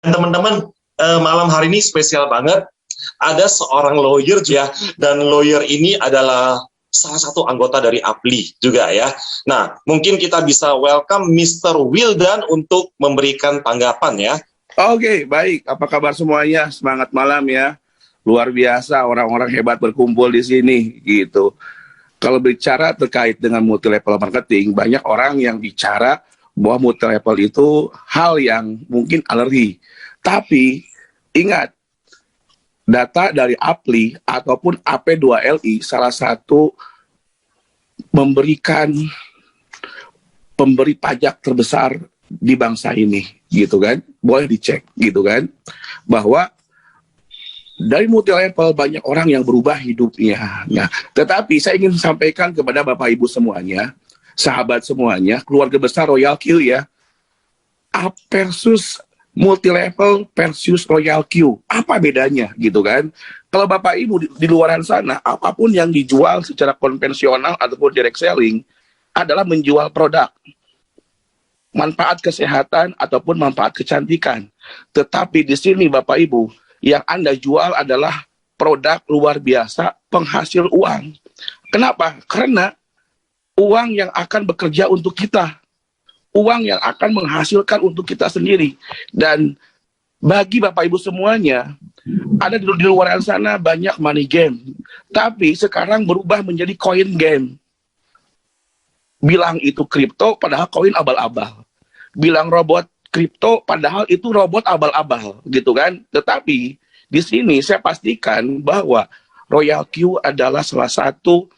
Teman-teman, malam hari ini spesial banget. Ada seorang lawyer ya, dan lawyer ini adalah salah satu anggota dari APLI juga ya. Nah, mungkin kita bisa welcome Mr. Wildan untuk memberikan tanggapan ya. Oke, baik. Apa kabar semuanya? Semangat malam ya. Luar biasa orang-orang hebat berkumpul di sini gitu. Kalau bicara terkait dengan multi level marketing, banyak orang yang bicara bahwa multi level itu hal yang mungkin alergi. Tapi ingat, data dari APLI ataupun AP2LI salah satu pemberi pajak terbesar di bangsa ini, gitu kan? Boleh dicek, gitu kan? Bahwa dari multi level banyak orang yang berubah hidupnya. Nah, tetapi saya ingin sampaikan kepada Bapak Ibu semuanya, sahabat semuanya, keluarga besar Royal Q ya, A versus multi level versus Royal Q, apa bedanya gitu kan? Kalau Bapak Ibu di luaran sana, apapun yang dijual secara konvensional ataupun direct selling adalah menjual produk, manfaat kesehatan ataupun manfaat kecantikan. Tetapi di sini Bapak Ibu, yang Anda jual adalah produk luar biasa penghasil uang. Kenapa? Karena uang yang akan bekerja untuk kita, uang yang akan menghasilkan untuk kita sendiri. Dan bagi Bapak Ibu semuanya, ada di luar sana banyak money game, tapi sekarang berubah menjadi coin game. Bilang itu kripto, padahal koin abal-abal. Bilang robot kripto, padahal itu robot abal-abal, gitu kan? Tetapi di sini saya pastikan bahwa Royal Q adalah salah satu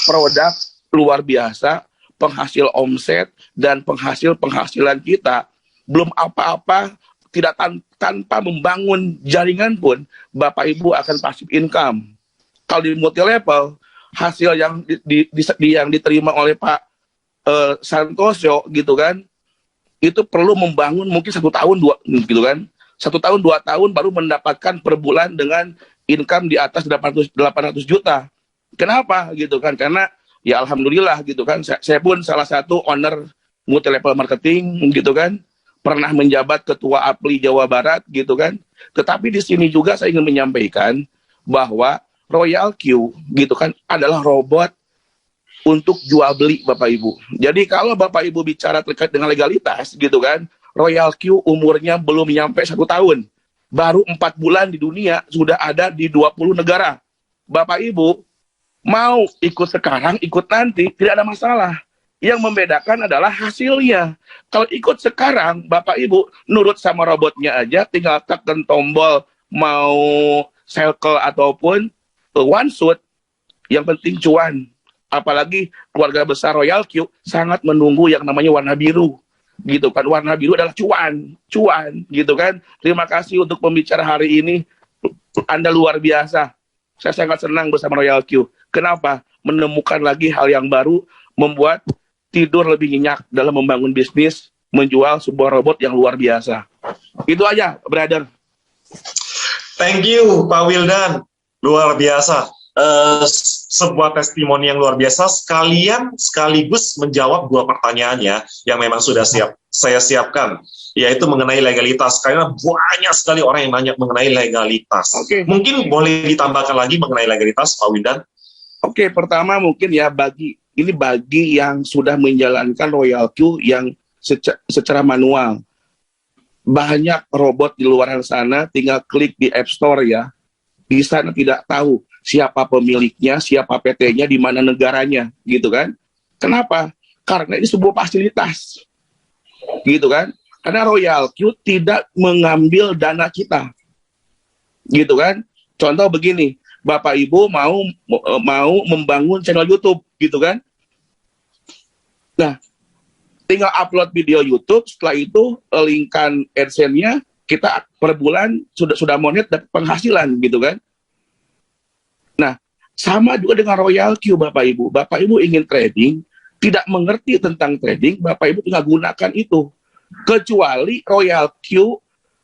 produk luar biasa, penghasil omset dan penghasilan kita belum apa-apa, tidak tanpa membangun jaringan pun Bapak Ibu akan passive income. Kalau di multi level, hasil yang yang diterima oleh Pak Santoso gitu kan, itu perlu membangun mungkin 1 tahun 2 gitu kan, 1 tahun 2 tahun baru mendapatkan per bulan dengan income di atas 800 juta. Kenapa gitu kan? Karena ya alhamdulillah gitu kan, saya pun salah satu owner multi level marketing gitu kan, pernah menjabat ketua APLI Jawa Barat gitu kan. Tetapi di sini juga saya ingin menyampaikan bahwa Royal Q gitu kan adalah robot untuk jual beli Bapak Ibu. Jadi kalau Bapak Ibu bicara terkait dengan legalitas gitu kan, Royal Q umurnya belum nyampe 1 tahun. Baru 4 bulan di dunia, sudah ada di 20 negara. Bapak Ibu mau ikut sekarang, ikut nanti, tidak ada masalah. Yang membedakan adalah hasilnya. Kalau ikut sekarang, Bapak Ibu nurut sama robotnya aja, tinggal tekan tombol mau circle ataupun one shoot, yang penting cuan. Apalagi keluarga besar Royal Q sangat menunggu yang namanya warna biru. Gitu kan, warna biru adalah cuan gitu kan. Terima kasih untuk pembicara hari ini, Anda luar biasa. Saya sangat senang bersama Royal Q. Kenapa? Menemukan lagi hal yang baru, membuat tidur lebih nyenyak dalam membangun bisnis, menjual sebuah robot yang luar biasa. Itu aja, brother. Thank you, Pak Wildan. Luar biasa. Sebuah testimoni yang luar biasa, sekaligus menjawab 2 pertanyaan ya, yang memang sudah saya siapkan, yaitu mengenai legalitas, karena banyak sekali orang yang nanya mengenai legalitas. Mungkin boleh ditambahkan lagi mengenai legalitas, Pak Wildan? Oke, pertama mungkin ya bagi yang sudah menjalankan Royal Q yang secara manual. Banyak robot di luar sana tinggal klik di App Store ya. Di sana tidak tahu siapa pemiliknya, siapa PT-nya, di mana negaranya, gitu kan? Kenapa? Karena ini sebuah fasilitas, gitu kan? Karena Royal Q tidak mengambil dana kita, gitu kan? Contoh begini, Bapak Ibu mau membangun channel YouTube, gitu kan? Nah, tinggal upload video YouTube, setelah itu linkkan AdSense-nya, kita per bulan sudah monet dapat penghasilan, gitu kan? Nah, sama juga dengan Royal Q, Bapak Ibu. Bapak Ibu ingin trading, tidak mengerti tentang trading, Bapak Ibu tinggal gunakan itu. Kecuali Royal Q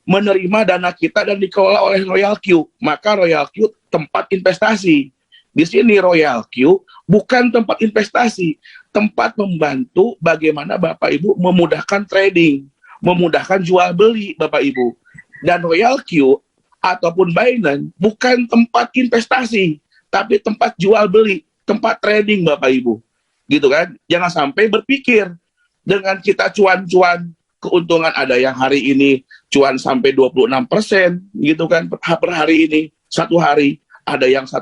menerima dana kita dan dikelola oleh Royal Q, maka Royal Q tempat investasi. Di sini Royal Q bukan tempat investasi, tempat membantu bagaimana Bapak Ibu memudahkan trading, memudahkan jual beli Bapak Ibu. Dan Royal Q ataupun Binance bukan tempat investasi, tapi tempat jual beli, tempat trading Bapak Ibu. Gitu kan? Jangan sampai berpikir dengan kita cuan-cuan keuntungan, ada yang hari ini cuan sampai 26% gitu kan per hari ini, satu hari ada yang 1%,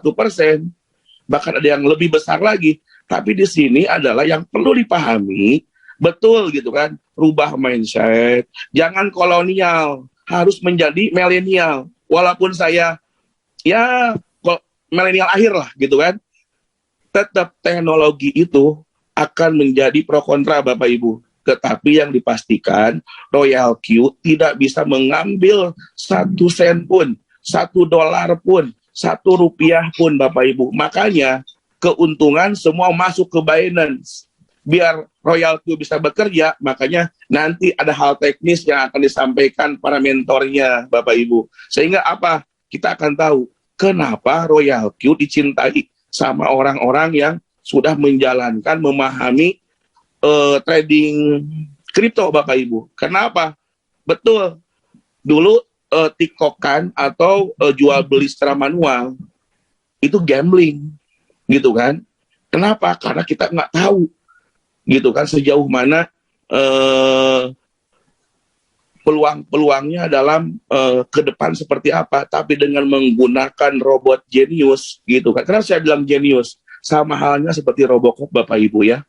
bahkan ada yang lebih besar lagi. Tapi di sini adalah yang perlu dipahami betul gitu kan, rubah mindset, jangan kolonial, harus menjadi milenial. Walaupun saya ya milenial akhir lah gitu kan, tetap teknologi itu akan menjadi pro kontra Bapak Ibu. Tetapi yang dipastikan Royal Q tidak bisa mengambil 1 sen pun, 1 dolar pun, 1 rupiah pun Bapak Ibu. Makanya keuntungan semua masuk ke Binance. Biar Royal Q bisa bekerja, makanya nanti ada hal teknis yang akan disampaikan para mentornya Bapak Ibu. Sehingga apa? Kita akan tahu kenapa Royal Q dicintai sama orang-orang yang sudah menjalankan, memahami trading kripto Bapak Ibu. Kenapa? Betul. Dulu tikokan atau jual beli secara manual itu gambling, gitu kan? Kenapa? Karena kita nggak tahu, gitu kan, sejauh mana peluang-peluangnya dalam ke depan seperti apa. Tapi dengan menggunakan robot Genius, gitu kan? Karena saya bilang Genius, sama halnya seperti Robocop Bapak Ibu ya.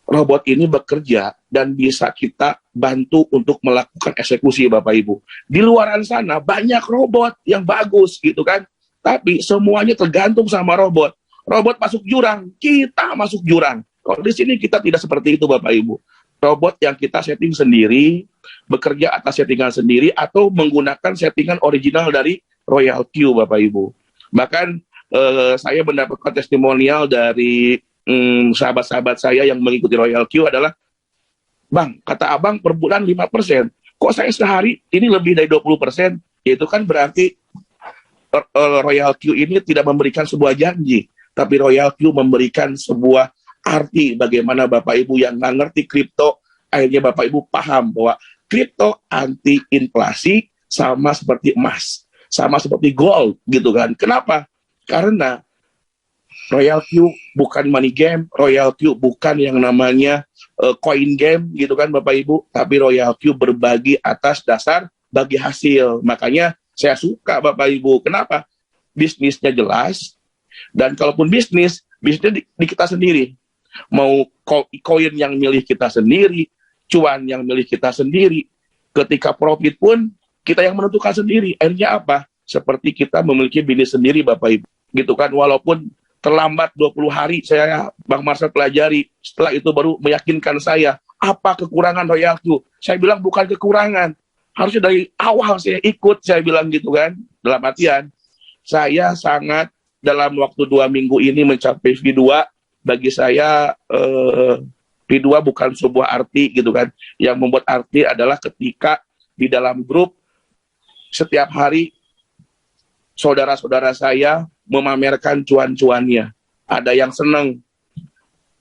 Robot ini bekerja dan bisa kita bantu untuk melakukan eksekusi Bapak Ibu. Di luaran sana banyak robot yang bagus gitu kan. Tapi semuanya tergantung sama robot. Robot masuk jurang, kita masuk jurang. Kalau di sini kita tidak seperti itu Bapak Ibu. Robot yang kita setting sendiri, bekerja atas settingan sendiri, atau menggunakan settingan original dari Royal Q Bapak Ibu. Bahkan saya mendapatkan testimonial dari sahabat-sahabat saya yang mengikuti Royal Q adalah, Bang, kata abang per bulan 5%. Kok saya sehari ini lebih dari 20%? Yaitu kan berarti Royal Q ini tidak memberikan sebuah janji, tapi Royal Q memberikan sebuah arti bagaimana Bapak Ibu yang nggak ngerti kripto, akhirnya Bapak Ibu paham bahwa kripto anti inflasi sama seperti emas, sama seperti gold gitu kan. Kenapa? Karena Royal Q bukan money game, Royal Q bukan yang namanya coin game gitu kan Bapak Ibu, tapi Royal Q berbagi atas dasar bagi hasil. Makanya saya suka Bapak Ibu. Kenapa? Bisnisnya jelas, dan kalaupun bisnisnya di kita sendiri. Mau koin yang milih kita sendiri, cuan yang milih kita sendiri. Ketika profit pun kita yang menentukan sendiri. Akhirnya apa? Seperti kita memiliki bisnis sendiri Bapak Ibu. Gitu kan, walaupun terlambat 20 hari saya Bang Marcel pelajari, setelah itu baru meyakinkan saya apa kekurangan Royal Q. Saya bilang bukan kekurangan, harusnya dari awal saya ikut, saya bilang gitu kan. Dalam artian saya sangat dalam waktu 2 minggu ini mencapai V2. Bagi saya V2 bukan sebuah arti gitu kan. Yang membuat arti adalah ketika di dalam grup setiap hari saudara-saudara saya memamerkan cuan-cuannya. Ada yang senang.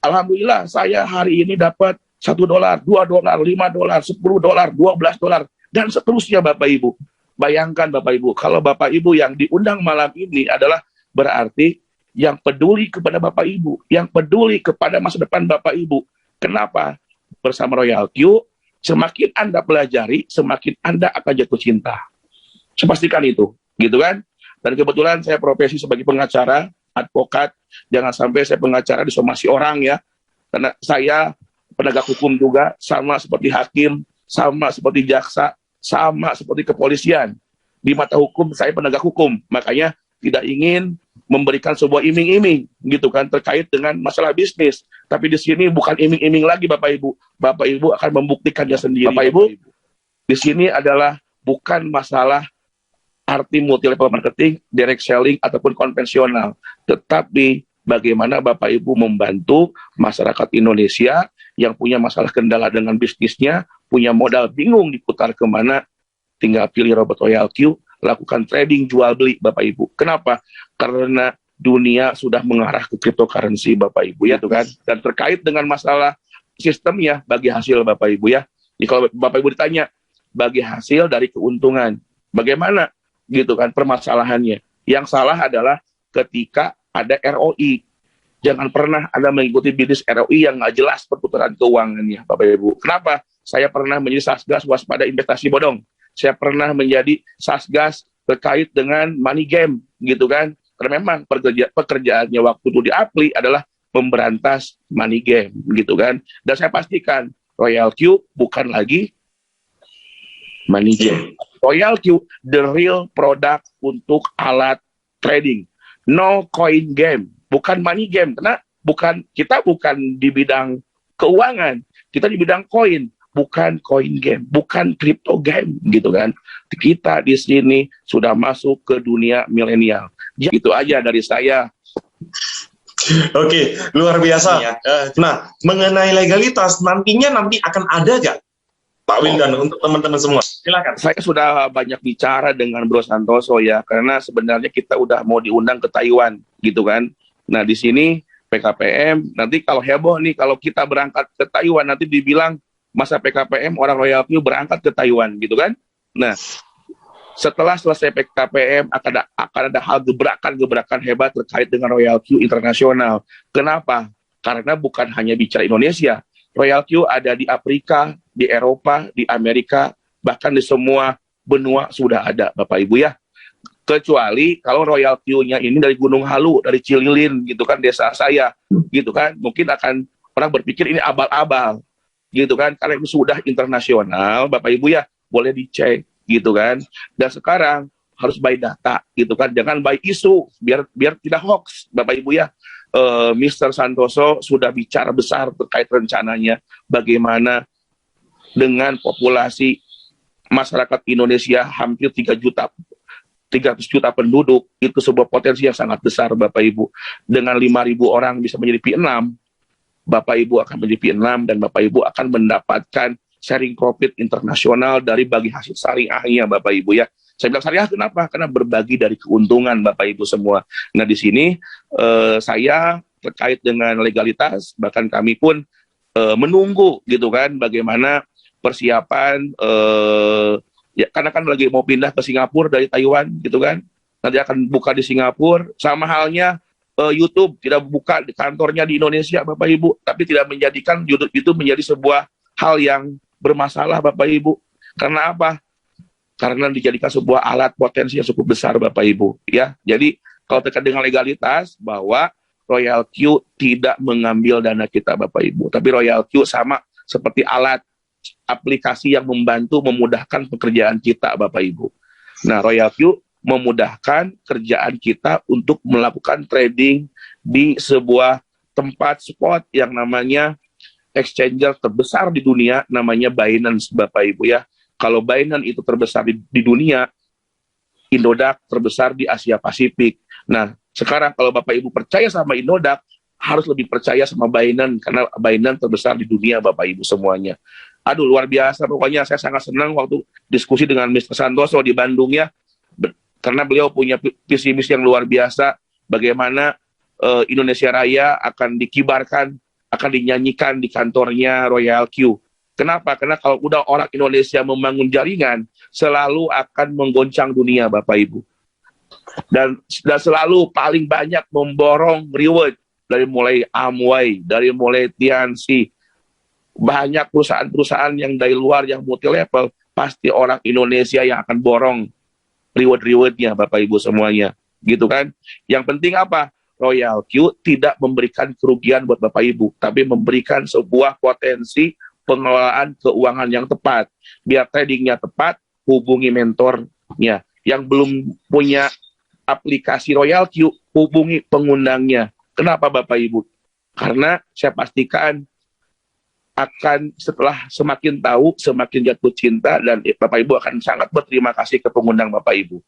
Alhamdulillah saya hari ini dapat 1 dolar, 2 dolar, 5 dolar, 10 dolar, 12 dolar, dan seterusnya Bapak Ibu. Bayangkan Bapak Ibu, kalau Bapak Ibu yang diundang malam ini adalah berarti yang peduli kepada Bapak Ibu, yang peduli kepada masa depan Bapak Ibu. Kenapa? Bersama Royal Q, semakin Anda pelajari, semakin Anda akan jatuh cinta. Saya pastikan itu, gitu kan? Dan kebetulan saya profesi sebagai pengacara, advokat. Jangan sampai saya pengacara disomasi orang ya. Karena saya penegak hukum juga, sama seperti hakim, sama seperti jaksa, sama seperti kepolisian. Di mata hukum saya penegak hukum, makanya tidak ingin memberikan sebuah iming-iming gitu kan terkait dengan masalah bisnis. Tapi di sini bukan iming-iming lagi Bapak Ibu. Bapak Ibu akan membuktikannya sendiri. Bapak Ibu, di sini adalah bukan masalah arti multi level marketing, direct selling ataupun konvensional, tetapi bagaimana Bapak Ibu membantu masyarakat Indonesia yang punya masalah kendala dengan bisnisnya, punya modal bingung diputar kemana, tinggal pilih robot Royal Q, lakukan trading jual beli Bapak Ibu. Kenapa? Karena dunia sudah mengarah ke cryptocurrency Bapak Ibu ya tuh kan. Dan terkait dengan masalah sistemnya bagi hasil Bapak Ibu ya. Jadi kalau Bapak Ibu ditanya bagi hasil dari keuntungan, bagaimana gitu kan permasalahannya? Yang salah adalah ketika ada ROI. Jangan pernah Anda mengikuti bisnis ROI yang nggak jelas perputaran keuangannya, Bapak Ibu. Kenapa? Saya pernah menjadi Satgas waspada investasi bodong. Saya pernah menjadi Satgas terkait dengan money game, gitu kan? Karena memang pekerjaannya waktu itu di Apli adalah memberantas money game, gitu kan? Dan saya pastikan Royal Q bukan lagi money game. Royal Q, the real product untuk alat trading. No coin game, bukan money game. Karena kita bukan di bidang keuangan, kita di bidang koin, bukan coin game, bukan crypto game, gitu kan? Kita di sini sudah masuk ke dunia milenial. Itu aja dari saya. Oke, luar biasa. Nah, mengenai legalitas, nanti akan ada gak, Pak Wildan, untuk teman-teman semua? Silakan. Saya sudah banyak bicara dengan Bro Santoso ya, karena sebenarnya kita udah mau diundang ke Taiwan, gitu kan. Nah, di sini PKPM, nanti kalau heboh nih, kalau kita berangkat ke Taiwan, nanti dibilang masa PKPM orang Royal Q berangkat ke Taiwan, gitu kan. Nah, setelah selesai PKPM akan ada hal gebrakan hebat terkait dengan Royal Q internasional. Kenapa? Karena bukan hanya bicara Indonesia. Royal Q ada di Afrika, di Eropa, di Amerika, bahkan di semua benua sudah ada, Bapak Ibu ya. Kecuali kalau Royal Q-nya ini dari Gunung Halu, dari Cililin, gitu kan, desa saya, gitu kan. Mungkin akan orang berpikir ini abal-abal, gitu kan. Karena itu sudah internasional, Bapak Ibu ya, boleh dicek, gitu kan. Dan sekarang harus by data, gitu kan. Jangan by isu, biar tidak hoax, Bapak Ibu ya. Mr. Santoso sudah bicara besar terkait rencananya bagaimana dengan populasi masyarakat Indonesia hampir 300 juta penduduk, itu sebuah potensi yang sangat besar, Bapak Ibu. Dengan 5.000 orang bisa menjadi P6, Bapak Ibu akan menjadi P6 dan Bapak Ibu akan mendapatkan sharing profit internasional dari bagi hasil syariahnya, Bapak Ibu ya. Saya bilang syariah kenapa? Karena berbagi dari keuntungan, Bapak Ibu semua. Nah, di sini saya terkait dengan legalitas, bahkan kami pun menunggu gitu kan bagaimana persiapan ya, karena kan lagi mau pindah ke Singapura dari Taiwan gitu kan. Nanti akan buka di Singapura, sama halnya YouTube tidak buka di kantornya di Indonesia, Bapak Ibu, tapi tidak menjadikan YouTube itu menjadi sebuah hal yang bermasalah, Bapak Ibu. Karena apa? Karena dijadikan sebuah alat potensi yang cukup besar, Bapak Ibu ya. Jadi kalau terkait dengan legalitas, bahwa Royal Q tidak mengambil dana kita, Bapak Ibu, tapi Royal Q sama seperti alat aplikasi yang membantu memudahkan pekerjaan kita, Bapak Ibu. Nah, Royal Q memudahkan kerjaan kita untuk melakukan trading di sebuah tempat spot yang namanya exchanger terbesar di dunia, namanya Binance, Bapak Ibu ya. Kalau Binance itu terbesar di dunia, Indodax terbesar di Asia Pasifik. Nah, sekarang kalau Bapak Ibu percaya sama Indodax, harus lebih percaya sama Binance, karena Binance terbesar di dunia, Bapak Ibu semuanya. Aduh, luar biasa. Pokoknya saya sangat senang waktu diskusi dengan Mr. Santoso di Bandung ya, karena beliau punya visi misi yang luar biasa, bagaimana Indonesia Raya akan dikibarkan, akan dinyanyikan di kantornya Royal Q. Kenapa? Karena kalau udah orang Indonesia membangun jaringan, selalu akan menggoncang dunia, Bapak Ibu. Dan selalu paling banyak memborong reward, dari mulai Amway, dari mulai Tianxi, banyak perusahaan-perusahaan yang dari luar yang multi level, pasti orang Indonesia yang akan borong reward-rewardnya, Bapak Ibu semuanya, gitu kan. Yang penting apa? Royal Q tidak memberikan kerugian buat Bapak Ibu, tapi memberikan sebuah potensi pengelolaan keuangan yang tepat. Biar tradingnya tepat, hubungi mentornya. Yang belum punya aplikasi Royal Q, hubungi pengundangnya. Kenapa, Bapak Ibu? Karena saya pastikan akan setelah semakin tahu, semakin jatuh cinta, dan Bapak Ibu akan sangat berterima kasih ke pengundang Bapak Ibu.